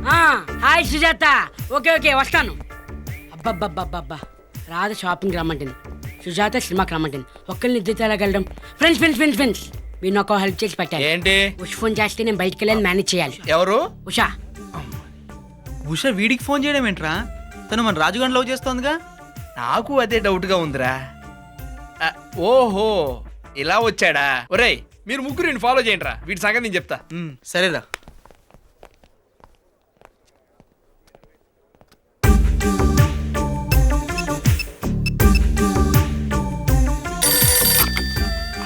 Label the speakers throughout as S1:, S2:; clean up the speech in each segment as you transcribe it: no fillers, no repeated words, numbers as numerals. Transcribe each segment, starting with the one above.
S1: Hi Sujatha. Okay okay వస్తాను. అబ్బబ్బబ్బబ్బబ్బా, Radha shopping రమ్మంటుంది, సుజాత సినిమాకి రమ్మంటుంది. ఒక్కరిని ఇద్దరు వెళ్ళగలడం. ఫ్రెండ్స్ ఫ్రెండ్స్ ఫ్రెండ్స్ ఫ్రెండ్స్ మీరు నాకు హెల్ప్ చేసి పెట్టాలి.
S2: ఏంటి?
S1: ఉష్ ఫోన్ చేస్తే నేను బయటికి వెళ్ళాను, మేనేజ్ చేయాలి.
S2: ఎవరు?
S1: ఉషా.
S3: ఉష వీడికి ఫోన్ చేయడం ఏంట్రా? తను మన రాజుగారిని లవ్ చేస్తోందిగా.
S2: నాకు అదే డౌట్గా ఉందిరా. ఓహో, ఇలా వచ్చాడా? ఒరేయ్, మీరు ముగ్గురు ఫాలో చేయండి రా, వీటి సంగతి నేను చెప్తా.
S3: సరేరా.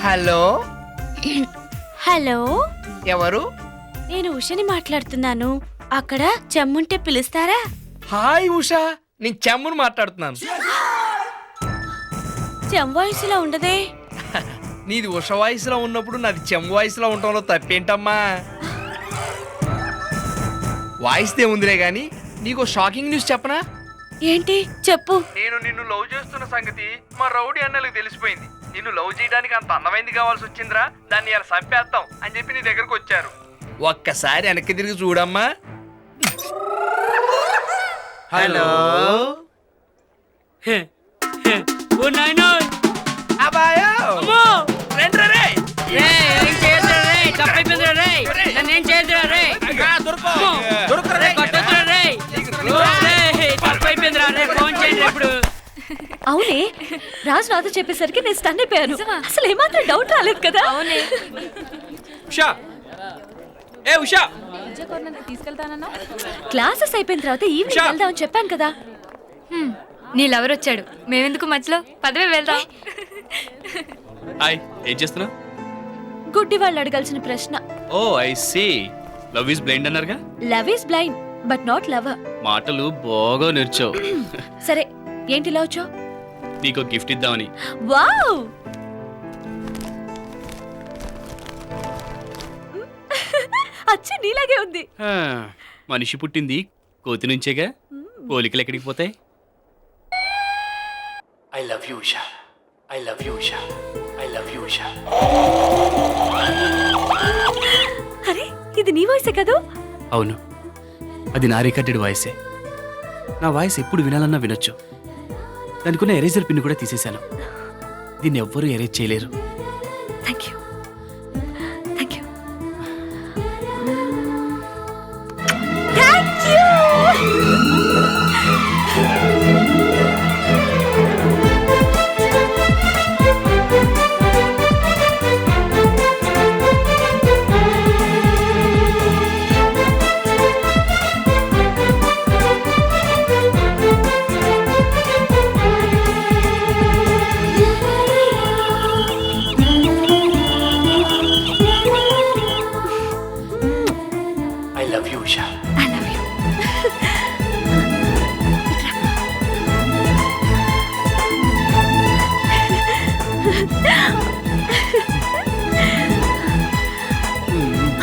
S2: హలో.
S4: హలో,
S2: ఎవరు?
S4: నేను ఉషని మాట్లాడుతున్నాను. అక్కడ చెమ్ముంటే పిలుస్తారా?
S2: హాయ్ ఉషా, నేను చెమ్మును మాట్లాడుతున్నాను.
S4: చెమ్ వాయిస్లా ఉండదే.
S2: నీది ఉష వాయిస్లో ఉన్నప్పుడు నాది చెమ్ము వాయిస్లో ఉండటంలో తప్పేంటమ్మా? వాయిస్ ఉందిలే గానీ నీకు షాకింగ్ న్యూస్ చెప్పనా?
S4: ఏంటి చెప్పు.
S2: నేను నిన్ను లవ్ చేస్తున్న సంగతి మా రౌడీ అన్నలకు తెలిసిపోయింది. నిన్ను లవ్ చేయడానికి అంత అందమైంది కావాల్సి వచ్చిందిరా, దాన్ని ఇలా చంపేస్తాం అని చెప్పి నీ దగ్గరకు వచ్చారు. ఒక్కసారి వెనక్కి తిరిగి చూడమ్మా. హలో.
S1: ఓ నాయనో.
S2: అబాయో.
S1: అమ్మో.
S2: రండ్రా రే.
S1: ఏం చేయొద్దురా రే, తప్పైపోయిందిరా రే, నన్ను ఏం చేయొద్దురా రే.
S2: దొరకరా రే.
S1: కొట్టొద్దురా రే. తప్పైపోయిందిరా రే, ఫోన్ చేయండి ఇప్పుడు.
S4: అవునే, రాజు నాతో చెప్పేసరికి నేను స్టన్ అయిపోయాను. అసలు ఏమాత్రం డౌట్ రాలేదు కదా. అవునే.
S2: ఉషా, ఏ ఉషా,
S4: క్లాసెస్ అయిపోయిన తర్వాత ఈవినింగ్ వెళ్దామని చెప్పాను కదా.
S5: నీ లవర్ వచ్చాడు, మేమెందుకు మధ్యలో? పదవే వెళ్దాం.
S6: హాయ్, ఏం చేస్తున్నావు?
S4: గుడ్డి వాళ్ళు అడగాల్సిన ప్రశ్న.
S6: Oh I see. Love is blind అన్నారుగా.
S4: Love is blind but not lover.
S6: మాటలు బాగా నేర్చావు.
S4: సరే, ఏంటి ఇలా వచ్చావు?
S6: నీకు గిఫ్ట్ ఇద్దామని.
S4: వావ్, అచ్చ నీలాగే ఉంది.
S6: మనిషి పుట్టింది కోతి నుంచేగా, పోలికలు ఎక్కడికి పోతాయి? I love you Usha, I love you Usha, I love you Usha.
S4: అరే, ఇది నీ వాయిసే కదూ?
S6: అవును, అది నా రికార్డెడ్ వాయిసే. నా వాయిస్ ఎప్పుడు వినాలన్నా వినొచ్చు. దానికున్న ఎరేజర్ పిన్ కూడా తీసేశాను. దీన్ని ఎవ్వరూ ఎరేజ్ చేయలేరు.
S4: Thank you, thank you, thank you.
S6: I love you Usha.
S4: I love you.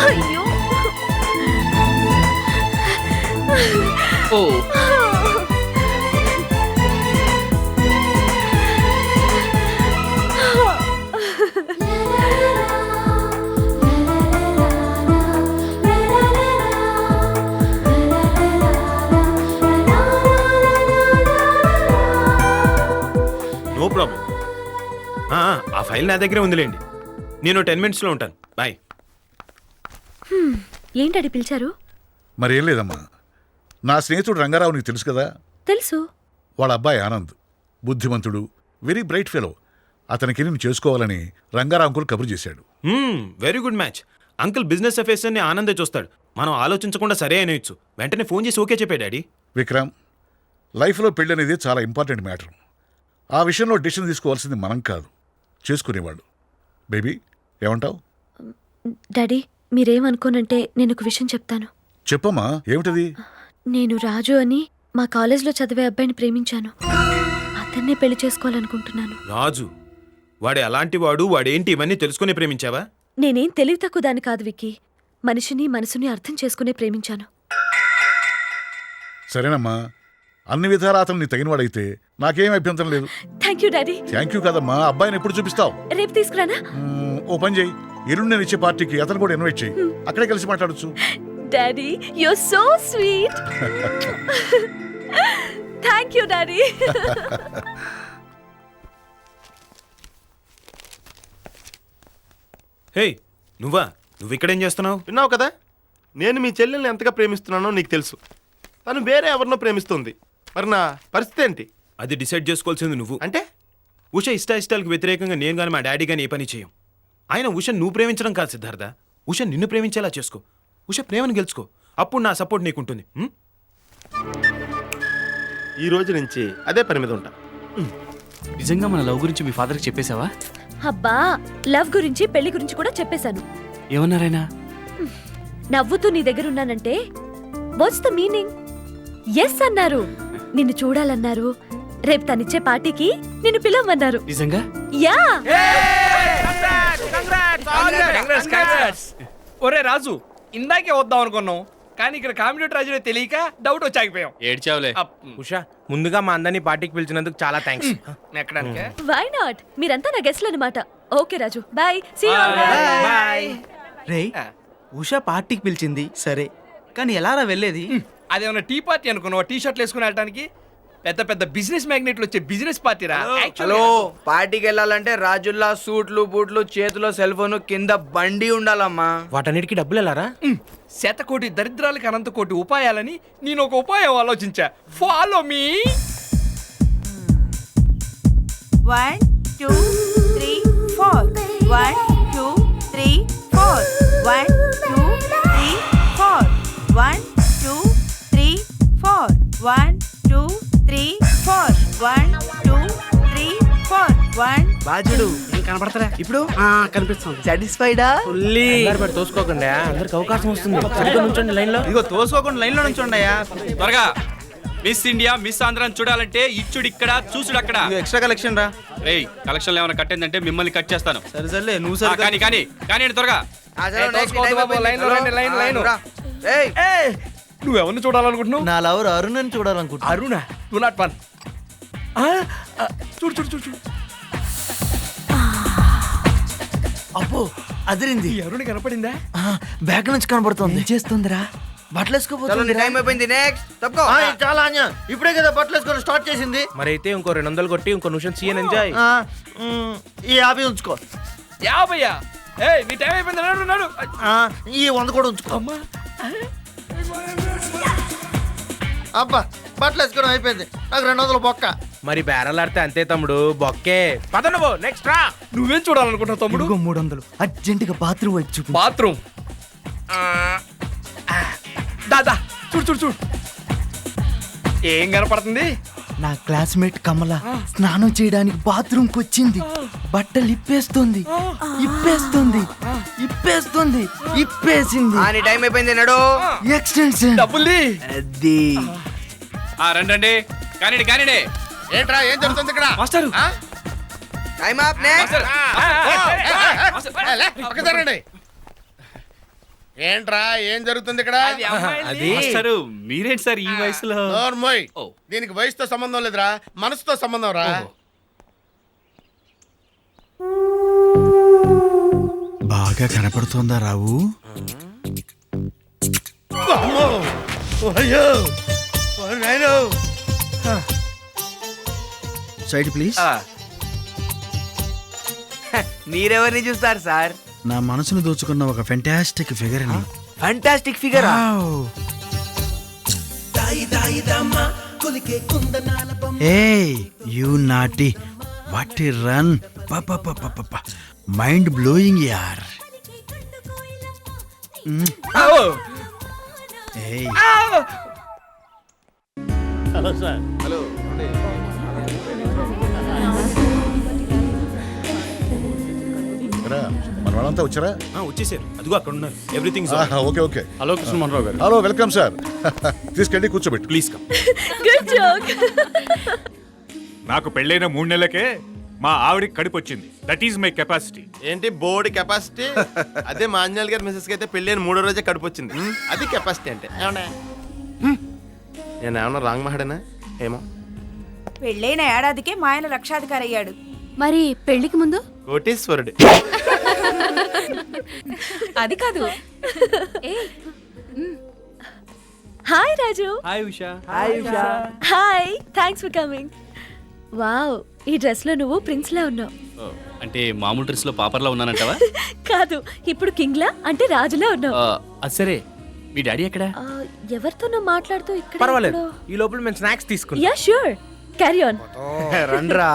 S4: అయ్యో.
S6: Oh
S7: no problem. ఆ ఫైల్ నా దగ్గరే ఉందిలేండి. నేను 10 minutesలో ఉంటాను. బాయ్.
S4: ఏంటడి పిలిచారు?
S8: మరేం లేదమ్మా, నా స్నేహితుడు రంగారావు నీకు తెలుసు కదా.
S4: తెలుసు.
S8: వాళ్ళ అబ్బాయి ఆనంద్ బుద్ధిమంతుడు, వెరీ బ్రైట్ ఫెలో. అతనికి నేను చేసుకోవాలని రంగారావు అంకుల్ కబురు చేశాడు.
S7: Very good match. Uncle business affairs అన్ని ఆనందే చూస్తాడు. మనం ఆలోచించకుండా సరే అనేయచ్చు. వెంటనే ఫోన్ చేసి ఓకే చెప్పే డాడీ.
S8: విక్రమ్, లైఫ్లో పెళ్ళి అనేది చాలా ఇంపార్టెంట్ మ్యాటర్. ఆ విషయంలో డిసిషన్ తీసుకోవాల్సింది మనం కాదు, చేసుకునేవాళ్ళు. బేబీ, ఏమంటావు?
S4: డాడీ, మీరేమనుకోనంటే నేను ఒక విషయం చెప్తాను.
S8: చెప్పమ్మా, ఏమిటది?
S4: నేను రాజు అని మా కాలేజ్లో చదివే అబ్బాయిని ప్రేమించాను. అతన్నే పెళ్లి చేసుకోవాలనుకుంటున్నాను.
S7: రాజు వాడే అలాంటి వాడు? వాడేంటి ఇవన్నీ తెలుసుకునే ప్రేమించావా?
S4: నేనేం తెలివి తక్కువ దాని కాదు విక్కీ. మనిషిని మనసుని అర్థం చేసుకునే ప్రేమించాను.
S8: సరేనమ్మా, అన్ని విధాలా అతను నీ తగినవాడైతే నాకేం అభ్యంతరం లేదు.
S4: Thank you daddy.
S8: Thank you కదమ్మా, అబ్బాయిని ఎప్పుడు చూపిస్తావు?
S4: రేపు తీసుకురానా?
S8: ఓ పని చేయి, ఎల్లుండి నేను ఇచ్చే పార్టీకి అతను కూడా ఇన్వైట్ చేయి. అక్కడే కలిసి మాట్లాడచ్చు.
S4: Daddy you're so sweet. Thank you daddy.
S7: Hey నువ్వు ఇక్కడేం చేస్తున్నావు?
S9: విన్నావు కదా, నేను మీ చెల్లెల్ని ఎంతగా ప్రేమిస్తున్నానో నీకు తెలుసు. తను వేరే ఎవరినో ప్రేమిస్తుంది. మరి నా పరిస్థితి ఏంటి?
S7: అది డిసైడ్ చేసుకోవాల్సింది నువ్వు.
S9: అంటే
S7: ఉష ఇష్టాయిష్టాలకు వ్యతిరేకంగా నేను కానీ మా డాడీ కానీ ఏ పని చేయం. ఆయన ఉష నువ్వు ప్రేమించడం కాదు సిద్ధార్థ, ఉష నిన్ను ప్రేమించేలా చేసుకో. ఉష ప్రేమను గెలుచుకో, అప్పుడు నా సపోర్ట్ నీకుంటుంది.
S9: ఈ రోజు నుంచి అదే పని మీద ఉంటా.
S6: నిజంగా మన లవ్ గురించి మీ ఫాదర్కి చెప్పేశావా?
S4: అబ్బా, లవ్ గురించి పెళ్లి గురించి కూడా చెప్పేశాను.
S6: ఏమన్నారైనా?
S4: నవ్వుతూ నీ దగ్గర ఉన్నానంటే వాట్స్ ద మీనింగ్? ఎస్ అన్నారు. నిన్ను చూడాలన్నారు. రేపు తనిచ్చే పార్టీకి నిన్ను పిలవమన్నారు.
S6: నిజంగా?
S4: యా.
S2: ఒరే రాజు, ఇందాకే వద్దాం అనుకున్నాం, కానీ ఇక్కడ కామెడీ ట్రాజడీ తెలియక డౌట్ వచ్చాగిపోయాం.
S6: ఏడ్చావులే.
S2: ఉషా, ముందుగా మా అందరినీ పార్టీకి పిలిచినందుకు చాలా థ్యాంక్స్. ఎక్కడానికి
S4: వై నాట్? మీరంతా నా గెస్ట్లు అన్నమాట. Okay Raju, bye. See you.
S2: Bye.
S3: రే ఉషా పార్టీకి పిలిచింది సరే, కానీ ఎలారా వెళ్ళేది?
S2: అదేమన్నా టీ పార్టీ అనుకున్నావా? టీ షర్ట్లు వేసుకుని వెళ్ళడానికి? పెద్ద పెద్ద బిజినెస్ మ్యాగ్నెట్లు వచ్చే బిజినెస్ పార్టీ రా.
S10: హలో, పార్టీకి వెళ్ళాలంటే రాజుల్లా సూట్లు బూట్లు చేతిలో సెల్ ఫోన్ కింద బండి ఉండాలమ్మా.
S2: వాటన్నిటికీ డబ్బులు వెళ్ళారా? శతకోటి దరిద్రాలకి అనంత కోటి ఉపాయాలని నేను ఒక ఉపాయం ఆలోచించా. Follow me.
S11: 1 2 3 4 1 2 3 4 1 2 3 4 1 2 3 4 1 2 3 4 1 2 3 4 1.
S10: బాజుడు
S1: ఏం కనపడతారా?
S10: ఇప్పుడు
S1: కనిపిస్తుంది.
S10: సాటిస్ఫైడా?
S2: తోసుకోకుండా అందరికి అవకాశం వస్తుంది. సరిగ్గా నుంచోండి లైన్ లో.
S3: ఇదిగో తోసుకోకుండా లైన్లో నుంచోండియా.
S6: త్వరగా మిస్ ఇండియా మిస్ ఆంధ్రాని చూడాలంటే ఇచ్చుడు ఇక్కడ చూసుడు అక్కడ.
S3: ఎక్స్ట్రా కలెక్షన్ రా.
S6: రేయ్ కలెక్షన్ ఏమైనా కట్టిందంటే మిమ్మల్ని కట్ చేస్తాను.
S3: సరే సర్లే, నువ్వు
S6: ఆ,
S3: సరే
S6: కానీ కానీ కానీ త్వరగా.
S2: నువ్వెవరిని చూడాలనుకుంటున్నావు?
S3: నా లవర్ అరుణ్ చూడాలనుకుంటా.
S2: అరుణా? Two not one. చూడు చూడు చూడు చూడు.
S3: అబ్బో అదిరింది.
S2: ఈ అరుణ్ కనపడిందా?
S3: బ్యాక్ నుంచి కనబడుతుంది. చేస్తుందిరా, బట్టలు వేసుకోపోతుంది.
S10: టైం అయిపోయింది. నెక్స్ట్ తప్పుకో.
S3: చాలా అన్య ఇప్పుడే కదా బట్టలు వేసుకొని స్టార్ట్ చేసింది.
S2: మరైతే ఇంకో 200 కొట్టి ఇంకో నిమిషం సీఎన్ ఎంజాయ్.
S3: ఈ 50 ఉంచుకో.
S2: 50? నీ టైం అయిపోయింది. నడు నడు.
S3: ఈ 100 కూడా ఉంచుకో.
S2: అమ్మా,
S3: అబ్బా బట్టలు వేసుకోవడం అయిపోయింది. నాకు 200 బొక్క.
S2: మరి బేరలాడితే అంతే తమ్ముడు, బొక్కే. పద నువ్వు నెక్స్ట్ రా. నువ్వేం చూడాలనుకుంటున్నావు తమ్ముడు?
S3: 300 అర్జెంటుగా బాత్రూమ్ వచ్చి చూపి.
S2: బాత్రూమ్. దాదా చూడు చూడు చూడు. ఏం కనపడుతుంది?
S3: నా క్లాస్మేట్ కమల స్నానం చేయడానికి బాత్రూమ్ కి వచ్చింది. బట్టలు ఇప్పేస్తుంది ఇప్పేస్తుంది ఇప్పేస్తుంది ఇప్పేసింది.
S10: నీ టైం అయిపోయింది. నడు.
S3: ఎక్స్టెన్షన్
S2: డబ్బుల్ది.
S10: అది
S6: రండి కానీ కానీ.
S9: ఏంట్రా, ఏం జరుగుతుంది ఇక్కడ?
S6: Master
S10: time up. నెక్స్ట్
S9: ఏంట్రా, ఏం జరుగుతుంది ఇక్కడ?
S6: మాస్టర్ మీరేంటి సార్ ఈ వయసులో?
S9: నోర్మోయ్,
S6: ఓ.
S9: దీనికి వయసుతో సంబంధం లేదురా, మనసుతో సంబంధం రా.
S3: బాగా కనపడుతోందా రావు? Side please.
S10: మీరెవరిని చూస్తారు సార్?
S3: నా మనసును దోచుకున్న ఒక ఫెంటాస్టిక్ ఫిగర్ ని.
S10: Fantastic figure.
S3: ఏయ్ you naughty, what a run. Mind blowing యార్. ఏయ్
S9: హలో సార్. హలో.
S8: మన వాళ్ళంతా వచ్చారా?
S7: వచ్చేసారు, అదిగో అక్కడ ఉన్నారు. Everything.
S8: Okay okay.
S6: Hello Krishnamohan గారు.
S8: Hello, welcome sir. తీసుకెళ్ళి కూర్చోబెట్టు.
S7: Please come.
S4: Good joke.
S12: నాకు పెళ్ళైన 3 నెలలకే మా ఆవిడికి కడుపు వచ్చింది. That is my capacity.
S9: ఏంటి బోర్డు కెపాసిటీ? అదే మా అంజనాల్ గారి మిస్సెస్ కి అయితే పెళ్ళైన 3వ రోజే కడుపు వచ్చింది. అది కెపాసిటీ అంటే. నేను ఏమన్నా రాంగ్ మాట్లాడేనా ఏమో.
S11: పెళ్ళైన ఏడాదికే మా ఆయన లక్షాధికారి అయ్యాడు.
S4: మరి పెళ్లికి ముందు
S9: కోటీశ్వరుడు.
S5: అది కాదు.
S4: Hi Raju.
S6: Hi Usha.
S4: Hi, thanks for coming. Wow, ఈ డ్రెస్ లో నువ్వు ప్రిన్స్ లా ఉన్నావు.
S6: అంటే మామూలు డ్రెస్ లో పాపర్లా ఉన్నానంటావా?
S4: కాదు, ఇప్పుడు కింగ్ లా అంటే రాజులా ఉన్నావు.
S6: అది సరే, మీ డాడీ ఎక్కడా?
S4: ఎవరితోనో మాట్లాడుతూ ఇక్కడ
S10: పర్వాలేదు, ఈ లోపల మేము స్నాక్స్ తీసుకుంటాం.
S4: Yeah sure, carry on.
S10: రండ్రా.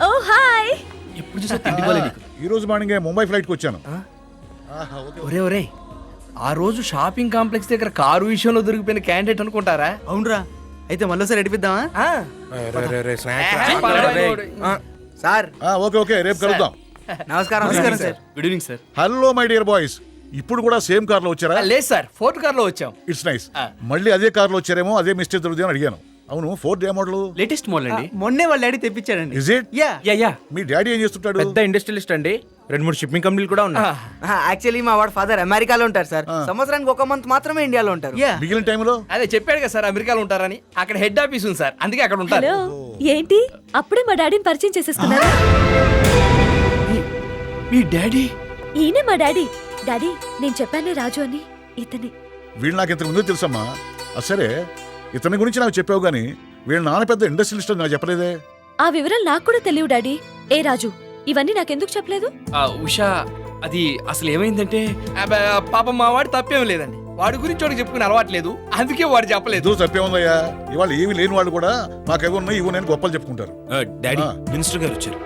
S4: ఓ హాయ్.
S6: ఎప్పుడు చూసా తిండి పోలే నీకు.
S8: ఈ రోజు మార్నింగ్ ముంబై ఫ్లైట్కి వచ్చాను.
S2: ఒరే ఆ రోజు షాపింగ్ కాంప్లెక్స్ దగ్గర కారు విషయంలో దొరికిపోయిన క్యాండిడేట్ అనుకుంటారా?
S3: అవునరా, అయితే మళ్ళీసారి నడిపిద్దామా?
S10: సార్
S8: ఓకే ఓకే, రేపు కలుద్దాం.
S10: నమస్కారం.
S3: నమస్కారం sir.
S6: Good evening sir.
S8: Hello my dear boys, ఇప్పుడు కూడా సేమ్ కార్లో వచ్చారా?
S2: లేదు సార్, ఫోర్త్ కార్ లో వచ్చాం.
S8: It's nice. మళ్ళీ అదే కార్లో వచ్చారేమో, అదే మిస్టేక్ దొరుకుతుంది అని అడిగాను. అవును, ఫోర్త్ ఏ మోడల్?
S6: లేటెస్ట్ మోడల్ అండి.
S3: మొన్నే వాళ్ళ డాడీ తెప్పించాడండి.
S8: Is it?
S3: Yeah
S6: yeah yeah.
S8: మీ డాడీ ఏం చేస్తుంటాడు?
S10: పెద్ద ఇండస్ట్రియలిస్ట్ అండి. 2-3 షిప్పింగ్ కంపెనీలు కూడా ఉన్నాయి. యాక్చువల్లీ మా వాడు ఫాదర్ అమెరికాలో ఉంటారు సార్. సంవత్సరానికి 1 మంత్ మాత్రమే ఇండియాలో ఉంటారు.
S3: యా.
S8: మిగిలిన టైంలో
S2: అదే చెప్పాడు కదా సార్, అమెరికాలో ఉంటారని. అక్కడ హెడ్ ఆఫీస్ ఉంది సార్, అందుకే అక్కడ ఉంటారు.
S4: హలో, ఏంటి అప్పుడే మా డాడీని పరిచయం చేసేసుకున్నారా?
S6: మీ డాడీ?
S4: ఈయనే మా డాడీ. డాడీ, నేను చెప్పానే రాజు అని, ఇతనే.
S8: వీళ్ళు నాకు ఇంతకు ముందు తెలుసమ్మా. సరే, ఇతని గురించి నాకు చెప్పావు గానీ వీళ్ళ నాన్న పెద్ద ఇండస్ట్రియలిస్ట్ అని నాకు చెప్పలేదే.
S4: ఆ వివరాలు నాకు కూడా తెలియవు డాడీ. ఏ రాజు, ఇవన్నీ నాకెందుకు చెప్పలేదు?
S6: ఉషా, అది అసలు ఏమైందంటే
S2: పాపం మా వాడు తప్పేం లేదండి. వాడి గురించి వాడికి చెప్పుకుని అలవాట్లేదు, అందుకే వాడు చెప్పలేదు.
S8: ఏదో తప్పేముందయ్యా, ఇవాళ ఏమి లేని వాళ్ళు కూడా మాకేమన్నా ఇవ్వ నేను గొప్పలు చెప్పుకుంటారు.
S7: డాడీ,
S8: ఆ.
S7: మినిస్టర్ గారు వచ్చారు.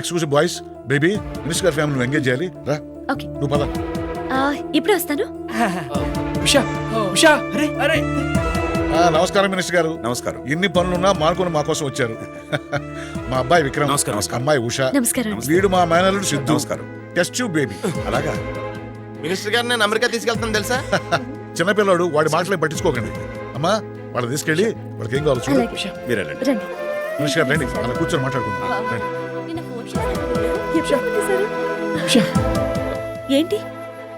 S8: ఎక్స్క్లూసివ్ బాయ్స్, బేబీ, మినిస్టర్ గారి ఫ్యామిలీని ఎంగేజ్ చేయాలి. రా,
S4: ఓకే,
S8: నువ్వు పద.
S4: ఇప్పుడే వస్తాను.
S6: ఉషా ఉషా, అరే అరే.
S8: నమస్కారం మినిస్టర్ గారు.
S7: నమస్కారం.
S8: ఎన్ని పనులున్నా మానుకొని మా కోసం వచ్చారు. మా అబ్బాయి విక్రమ్,
S7: నమస్కారం.
S8: అమ్మాయి ఉషా,
S4: నమస్కారం.
S8: వీడు మా మేనల్లుడు సిద్ధు.
S7: నమస్కారం.
S8: Test tube baby.
S7: అలాగా?
S9: మినిస్టర్ గారు నేను అమెరికా తీసుకెళ్తాను తెలుసా?
S8: చిన్నపిల్లాడు, వాడి మాటలే పట్టించుకోకండి. అమ్మా, వాళ్ళు తీసుకెళ్ళి వాళ్ళకి ఏం కావాలి చూడు.
S4: అలాగే.
S7: మీరు వెళ్ళండి.
S4: రండి.
S8: మినిస్టర్ గారు రండి, అలా కూర్చొని మాట్లాడుకుందాం. రండి.
S4: ఎప్పుడు పంపిస్తారు? ఏంటి?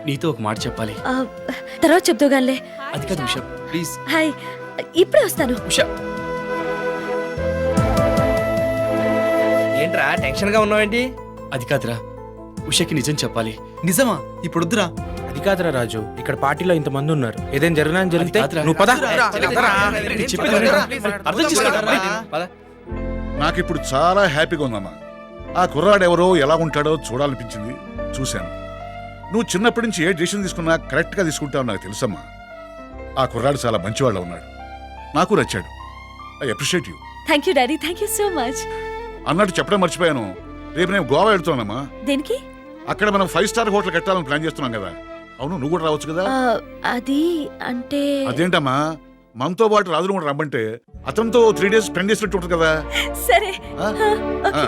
S6: నీతో ఒక మాట చెప్పాలి.
S4: తర్వాత చెప్తాగానే.
S6: అది కాదు ఉషా, ప్లీజ్.
S4: హాయ్, ఇప్పుడే వస్తాను.
S6: ఉషా,
S2: ఏంట్రా టెన్షన్ గా ఉన్నావేంటి?
S6: అది కాదురా, ఉషాకి నిజం చెప్పాలి.
S3: నిజమా? ఇప్పుడు వద్దురా.
S10: అది కాదురా రాజు, ఇక్కడ పార్టీలో ఇంతమంది ఉన్నారు. ఏదైనా జరిగితే
S6: అది కాదురా.
S10: నువ్వు పద.
S6: నేను చెప్పేది వినరా? అర్థం చేసుకోరా.
S2: పద.
S8: నాకు ఇప్పుడు చాలా హ్యాపీగా ఉందమ్మా. ఆ కుర్రాడు ఎవరో ఎలా ఉంటాడో చూడాలనిపించింది, చూశాను. నువ్వు చిన్నప్పటి నుంచి ఏ డెసిషన్ తీసుకున్నా కరెక్ట్గా తీసుకుంటావు నాకు తెలుసమ్మా. ఆ కుర్రాడు చాలా మంచివాళ్ళ ఉన్నాడు, నాకు నచ్చాడు. I appreciate you.
S4: Thank you daddy, thank you so much.
S8: అన్నట్టు చెప్పడం మర్చిపోయాను, రేపు నేను గోవా వెళ్తున్నానమ్మా.
S4: దేనికి?
S8: అక్కడ మనం 5 స్టార్ హోటల్ కట్టాలని ప్లాన్ చేస్తున్నాం కదా. అవును, నువ్వు కూడా రావచ్చు కదా.
S4: అది అంటే
S8: అదేంటమ్మా, మనతో పాటు రాజును కూడా రమ్మంటే అతనితో 3 days స్పెండ్ చేసినట్టు ఉంటుంది కదా.
S4: సరే.
S8: ఆ? ఆ.